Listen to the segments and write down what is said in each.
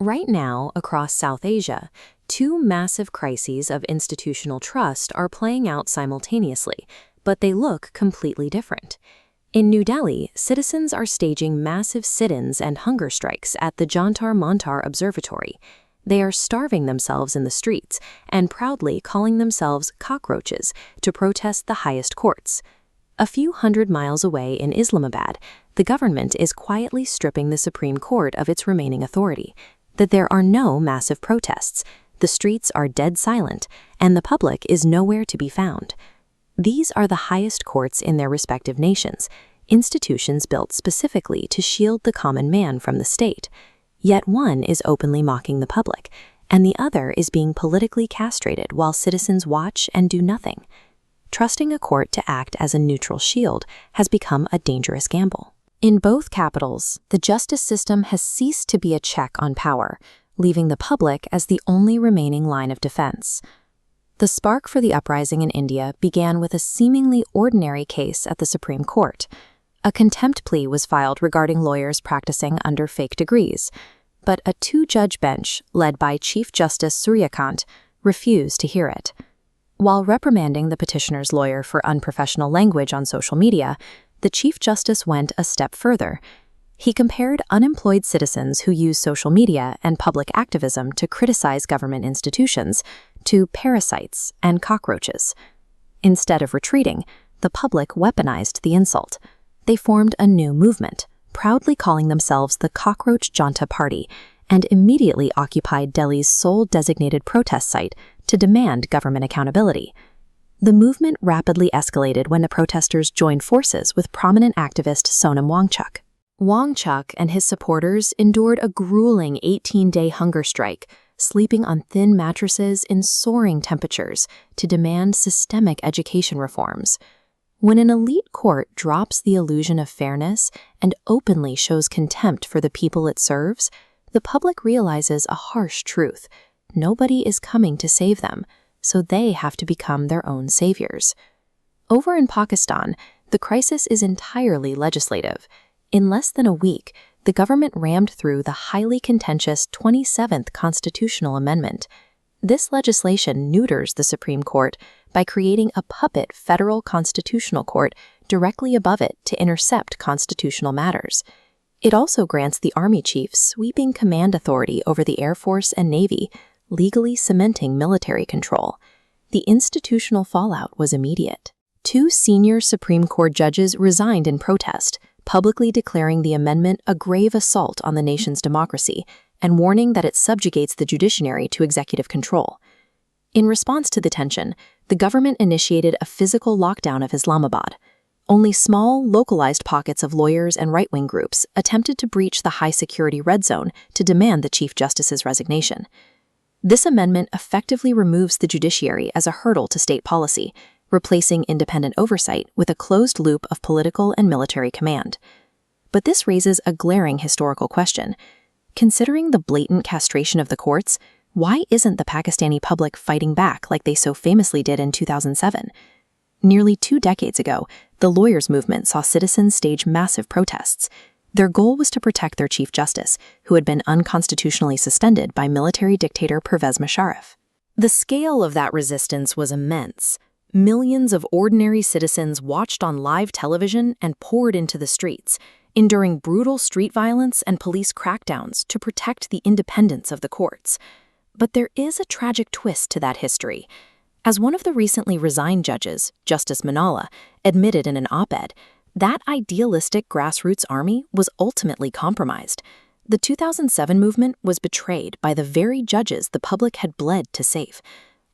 Right now, across South Asia, two massive crises of institutional trust are playing out simultaneously, but they look completely different. In New Delhi, citizens are staging massive sit-ins and hunger strikes at the Jantar Mantar Observatory. They are starving themselves in the streets and proudly calling themselves cockroaches to protest the highest courts. A few hundred miles away in Islamabad, the government is quietly stripping the Supreme Court of its remaining authority. That there are no massive protests, the streets are dead silent, and the public is nowhere to be found. These are the highest courts in their respective nations, institutions built specifically to shield the common man from the state. Yet one is openly mocking the public, and the other is being politically castrated while citizens watch and do nothing. Trusting a court to act as a neutral shield has become a dangerous gamble. In both capitals, the justice system has ceased to be a check on power, leaving the public as the only remaining line of defense. The spark for the uprising in India began with a seemingly ordinary case at the Supreme Court. A contempt plea was filed regarding lawyers practicing under fake degrees, but a two-judge bench, led by Chief Justice Suryakant, refused to hear it. While reprimanding the petitioner's lawyer for unprofessional language on social media, the Chief Justice went a step further. He compared unemployed citizens who use social media and public activism to criticize government institutions to parasites and cockroaches. Instead of retreating, the public weaponized the insult. They formed a new movement, proudly calling themselves the Cockroach Janta Party, and immediately occupied Delhi's sole designated protest site to demand government accountability. The movement rapidly escalated when the protesters joined forces with prominent activist Sonam Wangchuk. Wangchuk and his supporters endured a grueling 18-day hunger strike, sleeping on thin mattresses in soaring temperatures to demand systemic education reforms. When an elite court drops the illusion of fairness and openly shows contempt for the people it serves, the public realizes a harsh truth. Nobody is coming to save them, so they have to become their own saviors. Over in Pakistan, the crisis is entirely legislative. In less than a week, the government rammed through the highly contentious 27th Constitutional Amendment. This legislation neuters the Supreme Court by creating a puppet federal constitutional court directly above it to intercept constitutional matters. It also grants the Army chief sweeping command authority over the Air Force and Navy, legally cementing military control. The institutional fallout was immediate. Two senior Supreme Court judges resigned in protest, publicly declaring the amendment a grave assault on the nation's democracy and warning that it subjugates the judiciary to executive control. In response to the tension, the government initiated a physical lockdown of Islamabad. Only small, localized pockets of lawyers and right-wing groups attempted to breach the high-security red zone to demand the Chief Justice's resignation. This amendment effectively removes the judiciary as a hurdle to state policy, replacing independent oversight with a closed loop of political and military command. But this raises a glaring historical question. Considering the blatant castration of the courts, why isn't the Pakistani public fighting back like they so famously did in 2007? Nearly 2 decades ago, the lawyers' movement saw citizens stage massive protests. Their goal was to protect their Chief Justice, who had been unconstitutionally suspended by military dictator Pervez Musharraf. The scale of that resistance was immense. Millions of ordinary citizens watched on live television and poured into the streets, enduring brutal street violence and police crackdowns to protect the independence of the courts. But there is a tragic twist to that history. As one of the recently resigned judges, Justice Manala, admitted in an op-ed, that idealistic grassroots army was ultimately compromised. The 2007 movement was betrayed by the very judges the public had bled to save.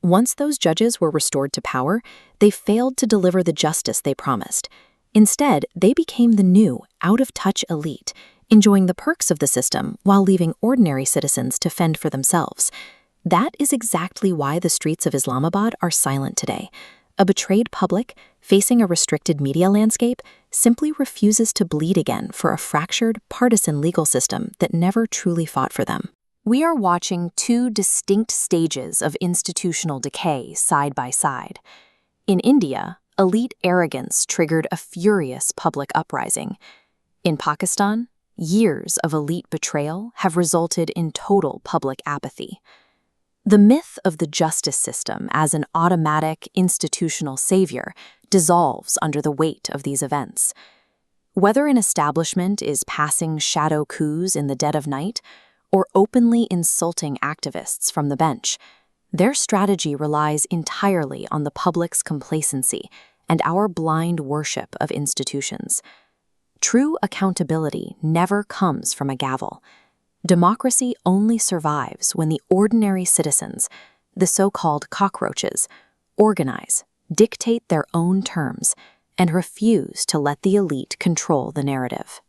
Once those judges were restored to power, they failed to deliver the justice they promised. Instead, they became the new, out-of-touch elite, enjoying the perks of the system while leaving ordinary citizens to fend for themselves. That is exactly why the streets of Islamabad are silent today. A betrayed public, facing a restricted media landscape, simply refuses to bleed again for a fractured, partisan legal system that never truly fought for them. We are watching two distinct stages of institutional decay side by side. In India, elite arrogance triggered a furious public uprising. In Pakistan, Years of elite betrayal have resulted in total public apathy. The myth of the justice system as an automatic institutional savior dissolves under the weight of these events. Whether an establishment is passing shadow coups in the dead of night or openly insulting activists from the bench, their strategy relies entirely on the public's complacency and our blind worship of institutions. True accountability never comes from a gavel. Democracy only survives when the ordinary citizens, the so-called cockroaches, organize, dictate their own terms, and refuse to let the elite control the narrative.